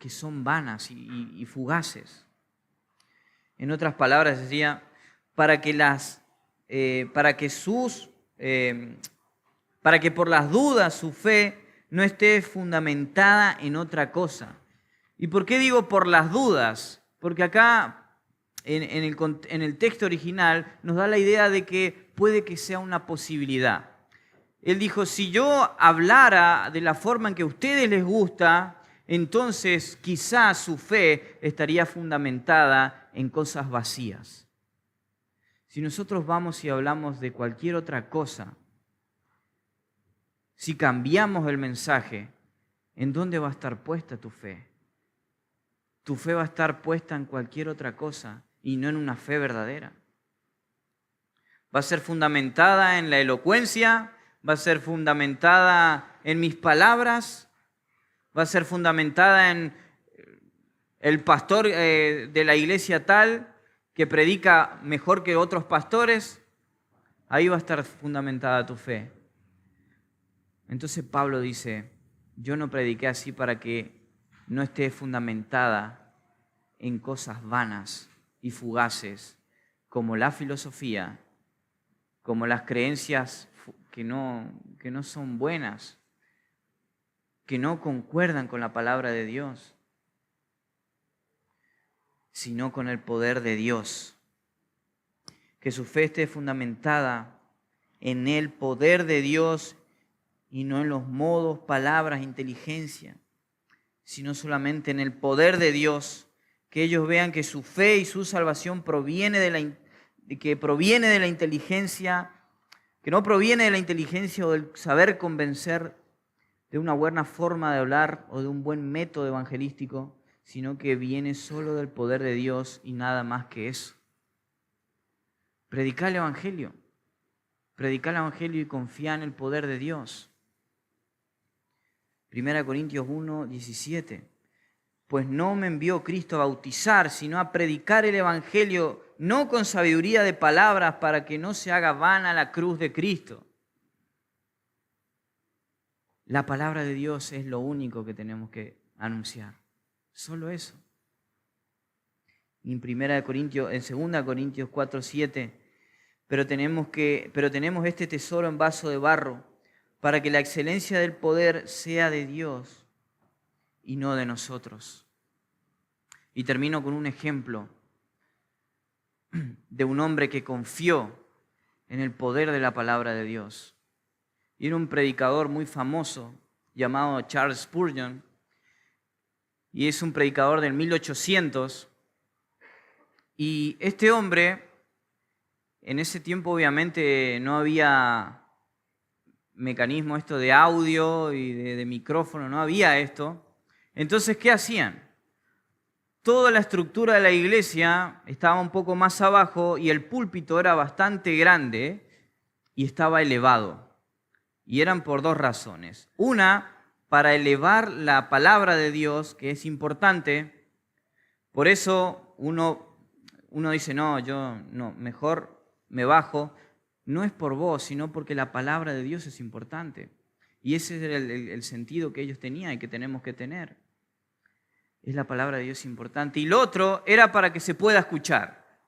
son vanas y fugaces. En otras palabras decía, para que por las dudas su fe no esté fundamentada en otra cosa. ¿Y por qué digo por las dudas? Porque acá en el texto original nos da la idea de que puede que sea una posibilidad. Él dijo, si yo hablara de la forma en que a ustedes les gusta, entonces quizás su fe estaría fundamentada en cosas vacías. Si nosotros vamos y hablamos de cualquier otra cosa, si cambiamos el mensaje, ¿en dónde va a estar puesta tu fe? Tu fe va a estar puesta en cualquier otra cosa y no en una fe verdadera. Va a ser fundamentada en la elocuencia, va a ser fundamentada en mis palabras, va a ser fundamentada en el pastor de la iglesia tal que predica mejor que otros pastores. Ahí va a estar fundamentada tu fe. Entonces Pablo dice, yo no prediqué así para que no esté fundamentada en cosas vanas y fugaces, como la filosofía, como las creencias que no son buenas, que no concuerdan con la palabra de Dios, sino con el poder de Dios. Que su fe esté fundamentada en el poder de Dios y no en los modos, palabras, inteligencia, sino solamente en el poder de Dios. Que ellos vean que su fe y su salvación proviene de la inteligencia, que no proviene de la inteligencia o del saber convencer, de una buena forma de hablar o de un buen método evangelístico, sino que viene solo del poder de Dios y nada más que eso. Predicar el Evangelio y confía en el poder de Dios. 1 Corintios 1, 17. Pues no me envió Cristo a bautizar, sino a predicar el Evangelio, no con sabiduría de palabras, para que no se haga vana la cruz de Cristo. La palabra de Dios es lo único que tenemos que anunciar. Solo eso. En 2 Corintios 4, 7, pero tenemos este tesoro en vaso de barro, para que la excelencia del poder sea de Dios y no de nosotros. Y termino con un ejemplo de un hombre que confió en el poder de la palabra de Dios. Y era un predicador muy famoso llamado Charles Spurgeon, y es un predicador del 1800. Y este hombre, en ese tiempo obviamente no había mecanismo esto de audio y de micrófono, no había esto. Entonces, ¿qué hacían? Toda la estructura de la iglesia estaba un poco más abajo y el púlpito era bastante grande y estaba elevado. Y eran por dos razones. Una, para elevar la palabra de Dios, que es importante. Por eso uno dice, no, yo no, mejor me bajo. No es por vos, sino porque la palabra de Dios es importante. Y ese era el sentido que ellos tenían y que tenemos que tener. Es la palabra de Dios importante. Y lo otro era para que se pueda escuchar.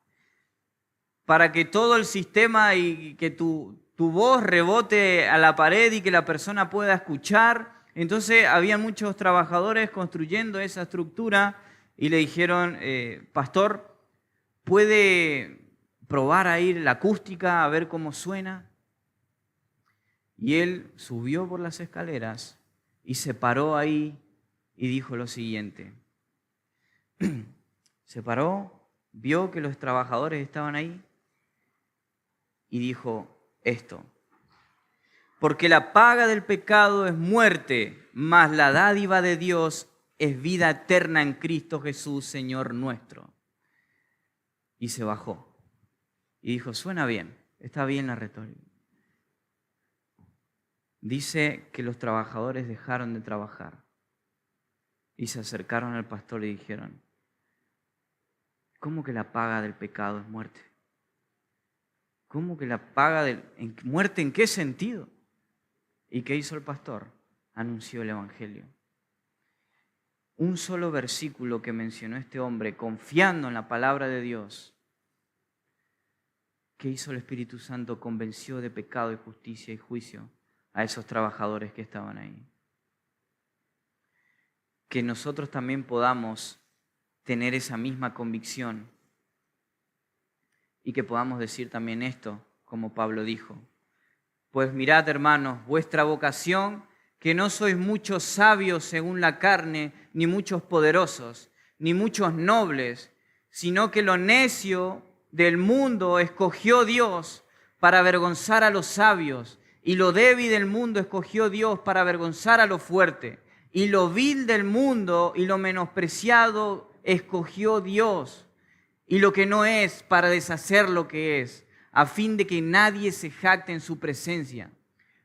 Para que todo el sistema y que tu voz rebote a la pared y que la persona pueda escuchar. Entonces había muchos trabajadores construyendo esa estructura y le dijeron, pastor, ¿puede probar ahí la acústica a ver cómo suena? Y él subió por las escaleras y se paró ahí y dijo lo siguiente. Se paró, vio que los trabajadores estaban ahí y dijo esto: porque la paga del pecado es muerte, mas la dádiva de Dios es vida eterna en Cristo Jesús, Señor nuestro. Y se bajó y dijo, suena bien, está bien la retórica. Dice que los trabajadores dejaron de trabajar y se acercaron al pastor y dijeron, ¿cómo que la paga del pecado es muerte? ¿Cómo que la paga de muerte? ¿En qué sentido? ¿Y qué hizo el pastor? Anunció el Evangelio. Un solo versículo que mencionó este hombre, confiando en la palabra de Dios. ¿Qué hizo el Espíritu Santo? Convenció de pecado y justicia y juicio a esos trabajadores que estaban ahí. Que nosotros también podamos tener esa misma convicción y que podamos decir también esto, como Pablo dijo. Pues mirad, hermanos, vuestra vocación, que no sois muchos sabios según la carne, ni muchos poderosos, ni muchos nobles, sino que lo necio del mundo escogió Dios para avergonzar a los sabios, y lo débil del mundo escogió Dios para avergonzar a lo fuerte, y lo vil del mundo y lo menospreciado escogió Dios, y lo que no es para deshacer lo que es, a fin de que nadie se jacte en su presencia.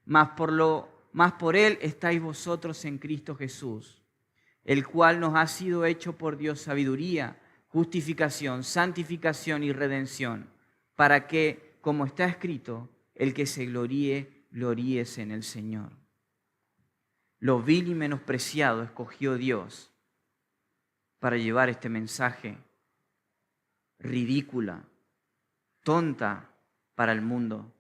Mas por Él estáis vosotros en Cristo Jesús, el cual nos ha sido hecho por Dios sabiduría, justificación, santificación y redención, para que, como está escrito, el que se gloríe, gloríese en el Señor. Lo vil y menospreciado escogió Dios para llevar este mensaje ridícula, tonta para el mundo.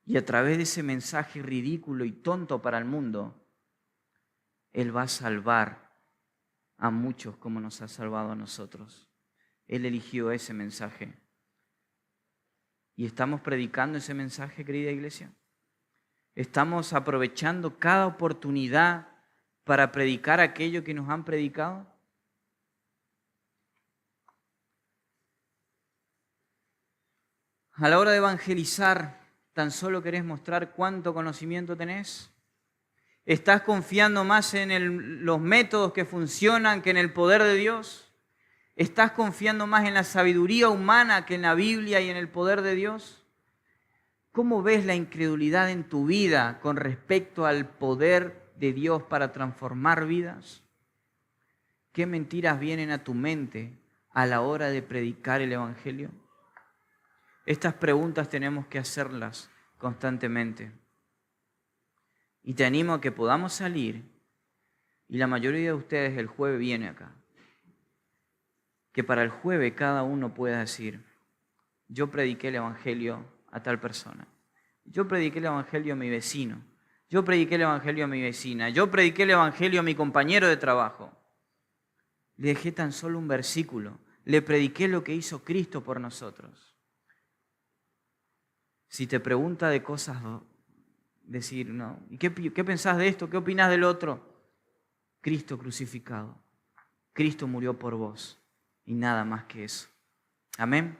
Y a través de ese mensaje ridículo y tonto para el mundo, Él va a salvar a muchos como nos ha salvado a nosotros. Él eligió ese mensaje. ¿Y estamos predicando ese mensaje, querida iglesia? ¿Estamos aprovechando cada oportunidad para predicar aquello que nos han predicado? A la hora de evangelizar, ¿tan solo querés mostrar cuánto conocimiento tenés? ¿Estás confiando más en los métodos que funcionan que en el poder de Dios? ¿Estás confiando más en la sabiduría humana que en la Biblia y en el poder de Dios? ¿Cómo ves la incredulidad en tu vida con respecto al poder de Dios para transformar vidas? ¿Qué mentiras vienen a tu mente a la hora de predicar el Evangelio? Estas preguntas tenemos que hacerlas constantemente. Y te animo a que podamos salir, y la mayoría de ustedes el jueves viene acá, que para el jueves cada uno pueda decir, yo prediqué el Evangelio a tal persona, yo prediqué el Evangelio a mi vecino, yo prediqué el Evangelio a mi vecina, yo prediqué el Evangelio a mi compañero de trabajo. Le dejé tan solo un versículo, le prediqué lo que hizo Cristo por nosotros. Si te pregunta de cosas, decir, no, ¿y qué pensás de esto? ¿Qué opinás del otro? Cristo crucificado. Cristo murió por vos y nada más que eso. Amén.